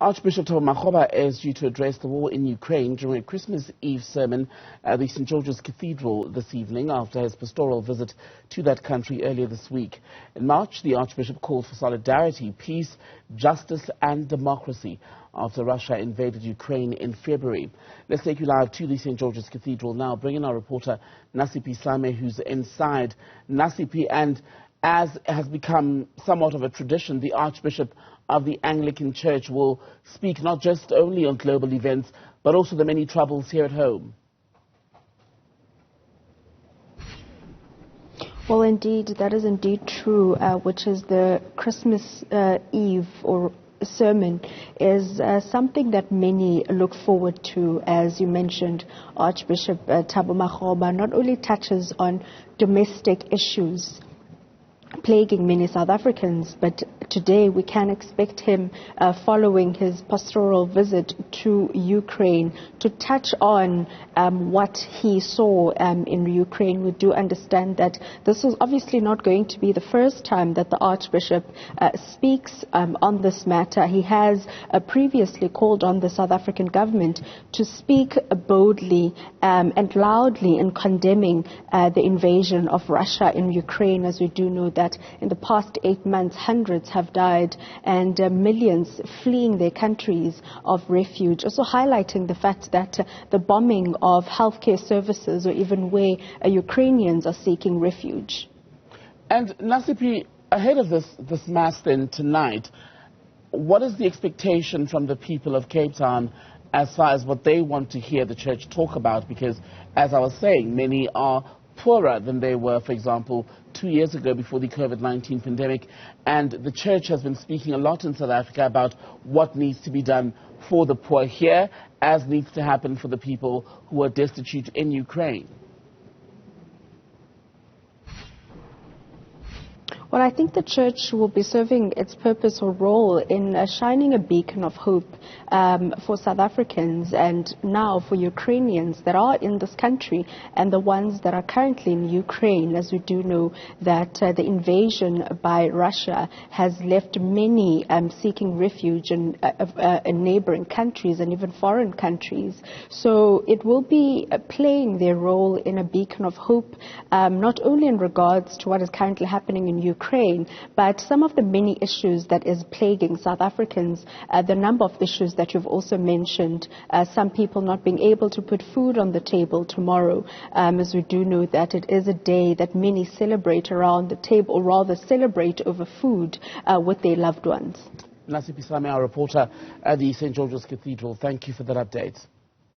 Archbishop Thabo Makgoba is due to address the war in Ukraine during a Christmas Eve sermon at the St Georges Cathedral this evening after his pastoral visit to that country earlier this week. In March, the Archbishop called for solidarity, peace, justice and democracy after Russia invaded Ukraine in February. Let's take you live to the St Georges Cathedral now. Bring in our reporter Nasiphi Same, who's inside. Nasiphi, and as has become somewhat of a tradition, the Archbishop of the Anglican Church will speak not just only on global events, but also the many troubles here at home. Well, indeed, that is indeed true, which is the Christmas Eve or sermon is something that many look forward to. As you mentioned, Archbishop Thabo Makgoba not only touches on domestic issues plaguing many South Africans, but today we can expect him, following his pastoral visit to Ukraine, to touch on what he saw in Ukraine. We do understand that this is obviously not going to be the first time that the Archbishop speaks on this matter. He has previously called on the South African government to speak boldly and loudly in condemning the invasion of Russia in Ukraine, as we do know that in the past 8 months, hundreds have died and millions fleeing their countries of refuge. Also highlighting the fact that the bombing of healthcare services, or even where Ukrainians are seeking refuge. And Nasiphi, ahead of this Mass then tonight, what is the expectation from the people of Cape Town as far as what they want to hear the church talk about? Because, as I was saying, many are poorer than they were, for example, 2 years ago before the COVID-19 pandemic. And the church has been speaking a lot in South Africa about what needs to be done for the poor here, as needs to happen for the people who are destitute in Ukraine. Well, I think the church will be serving its purpose or role in shining a beacon of hope for South Africans and now for Ukrainians that are in this country and the ones that are currently in Ukraine, as we do know that the invasion by Russia has left many seeking refuge in neighboring countries and even foreign countries. So it will be playing their role in a beacon of hope, not only in regards to what is currently happening in Ukraine, but some of the many issues that is plaguing South Africans, the number of issues that you've also mentioned, some people not being able to put food on the table tomorrow, as we do know that it is a day that many celebrate around the table, or rather celebrate over food with their loved ones. Nasiphi Same, our reporter at the St Georges Cathedral, thank you for that update.